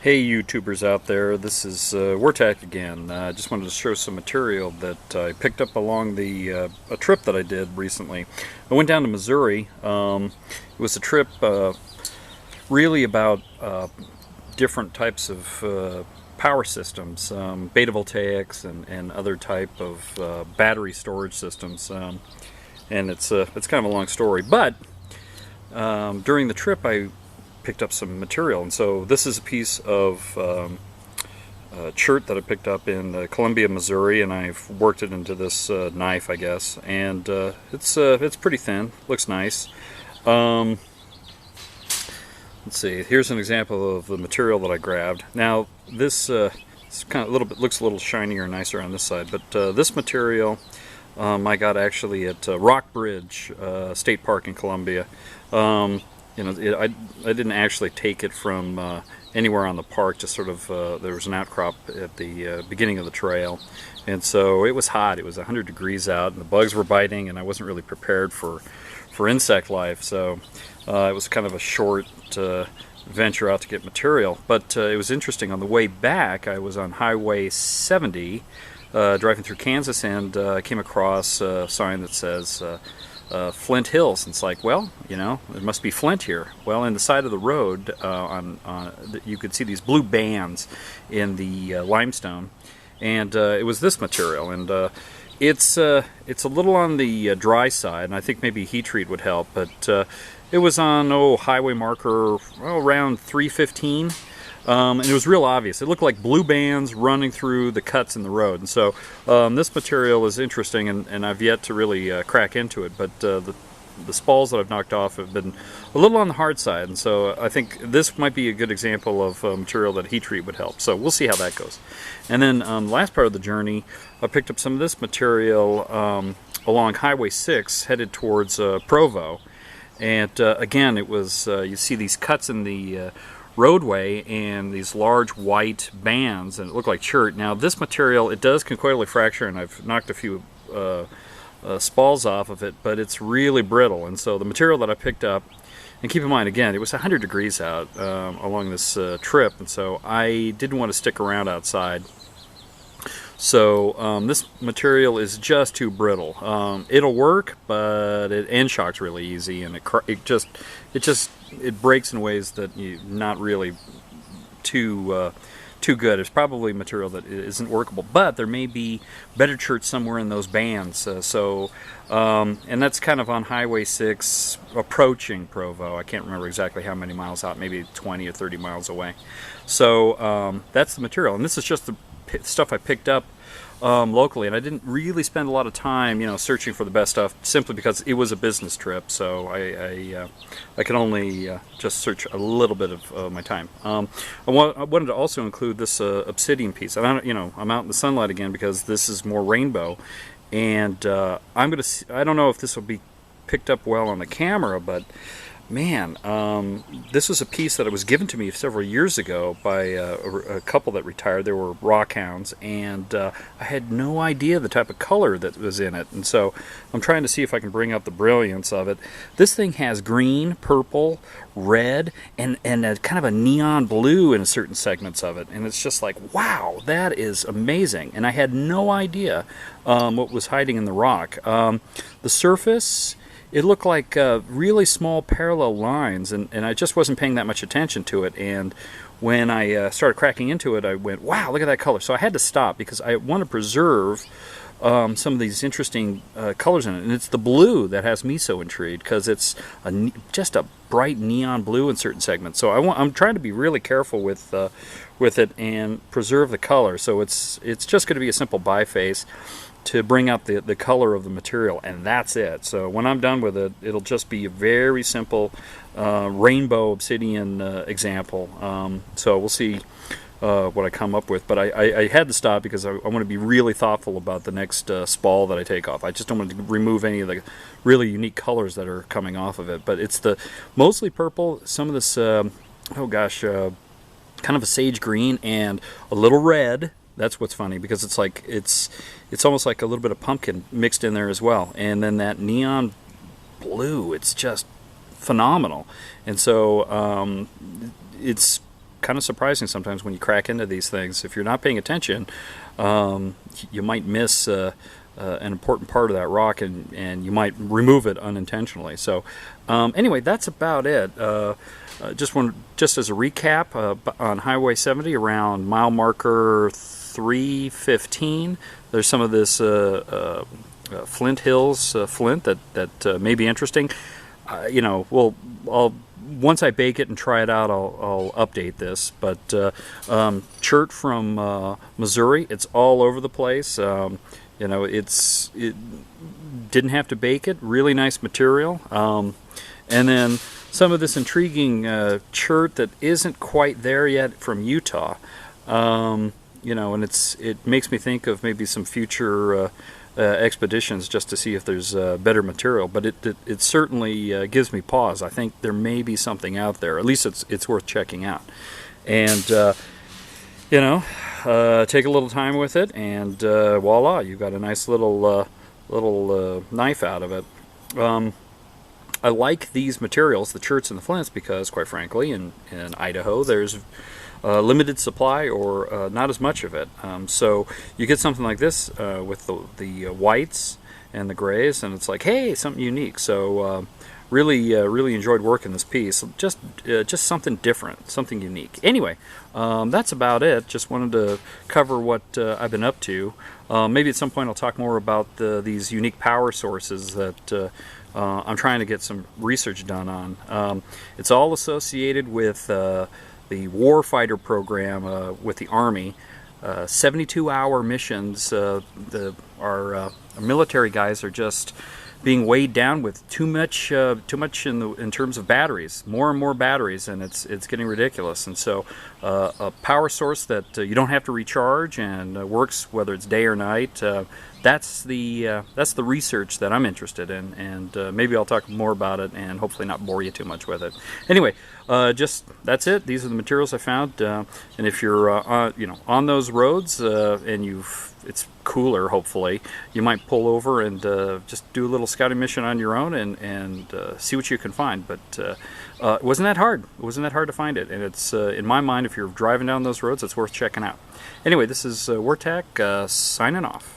Hey YouTubers out there, this is Wartac again. I just wanted to show some material that I picked up along a trip that I did recently. I went down to Missouri. It was a trip really about different types of power systems, beta voltaics and other type of battery storage systems. And it's kind of a long story, but during the trip I picked up some material, and so this is a piece of Chert that I picked up in Columbia, Missouri, and I've worked it into this knife, I guess, and it's pretty thin, looks nice. Let's see, here's an example of the material that I grabbed. Now this it's kind of looks a little shinier and nicer on this side, but this material I got actually at Rock Bridge State Park in Columbia. You know, I didn't actually take it from anywhere on the park, just sort of, there was an outcrop at the beginning of the trail, and so it was hot. It was 100 degrees out, and the bugs were biting, and I wasn't really prepared for insect life, so it was kind of a short venture out to get material. But it was interesting. On the way back, I was on Highway 70, driving through Kansas, and I came across a sign that says Flint Hills, and it's like, well, you know, there must be Flint here. Well, in the side of the road, you could see these blue bands in the limestone, and it was this material, and it's a little on the dry side, and I think maybe heat treat would help, but it was on highway marker around 315. And it was real obvious. It looked like blue bands running through the cuts in the road. And so this material is interesting, and I've yet to really crack into it. But the spalls that I've knocked off have been a little on the hard side. And so I think this might be a good example of material that heat treat would help. So we'll see how that goes. And then the last part of the journey, I picked up some of this material along Highway 6 headed towards Provo. And again, it was, you see these cuts in the roadway and these large white bands, and it looked like chert. Now this material, it does conchoidally fracture, and I've knocked a few spalls off of it, but it's really brittle. And so the material that I picked up, and keep in mind again, it was 100 degrees out along this trip, and so I didn't want to stick around outside. So this material is just too brittle. It'll work, but it end shocks really easy, and it breaks in ways that you not really too good. It's probably material that isn't workable, but there may be better chert somewhere in those bands. And that's kind of on Highway 6 approaching Provo. I can't remember exactly how many miles out, maybe 20 or 30 miles away. So that's the material, and this is just the stuff I picked up locally, and I didn't really spend a lot of time, you know, searching for the best stuff, simply because it was a business trip. So I could only just search a little bit of my time. I wanted to also include this obsidian piece. I'm out in the sunlight again because this is more rainbow, and I don't know if this will be picked up well on the camera, but man, this was a piece that was given to me several years ago by a couple that retired. They were rockhounds, and I had no idea the type of color that was in it. And so I'm trying to see if I can bring out the brilliance of it. This thing has green, purple, red, and a kind of a neon blue in certain segments of it. And it's just like, wow, that is amazing. And I had no idea what was hiding in the rock. The surface, it looked like really small parallel lines, and I just wasn't paying that much attention to it. And when I started cracking into it, I went, wow, look at that color. So I had to stop because I want to preserve some of these interesting colors in it. And it's the blue that has me so intrigued, because it's just a bright neon blue in certain segments. So I'm trying to be really careful with it and preserve the color. So it's just going to be a simple biface to bring out the color of the material, and that's it. So when I'm done with it, it'll just be a very simple rainbow obsidian example. So we'll see what I come up with, but I had to stop because I want to be really thoughtful about the next spall that I take off. I just don't want to remove any of the really unique colors that are coming off of it. But it's mostly purple, some of this kind of a sage green, and a little red. That's what's funny, because it's like it's almost like a little bit of pumpkin mixed in there as well. And then that neon blue, it's just phenomenal. And so it's kind of surprising sometimes when you crack into these things. If you're not paying attention, you might miss an important part of that rock, and you might remove it unintentionally. So anyway, that's about it. Just as a recap, on Highway 70 around mile marker 315, there's some of this Flint Hills, Flint, that may be interesting. Once I bake it and try it out, I'll update this. But Chert from Missouri, it's all over the place. It didn't have to bake it. Really nice material. And then some of this intriguing Chert that isn't quite there yet from Utah. And it makes me think of maybe some future expeditions just to see if there's better material. But it certainly gives me pause. I think there may be something out there. At least it's worth checking out. And take a little time with it, and voila, you've got a nice little knife out of it. I like these materials, the Cherts and the Flints, because quite frankly in Idaho there's limited supply, or not as much of it. So you get something like this with the whites and the grays, and it's like, hey, something unique. So really enjoyed working this piece. Just something different, something unique. Anyway, that's about it. Just wanted to cover what I've been up to. Maybe at some point I'll talk more about these unique power sources that I'm trying to get some research done on. It's all associated with the warfighter program with the Army. 72-hour missions. Our military guys are just being weighed down with too much in terms of batteries, more and more batteries, and it's getting ridiculous. And so a power source that you don't have to recharge and works whether it's day or night. That's the research that I'm interested in, and maybe I'll talk more about it and hopefully not bore you too much with it. Anyway, that's it. These are the materials I found, and if you're on those roads and it's cooler, hopefully, you might pull over and just do a little scouting mission on your own and see what you can find. But it wasn't that hard. It wasn't that hard to find it, and it's in my mind, if you're driving down those roads, it's worth checking out. Anyway, this is Wartak signing off.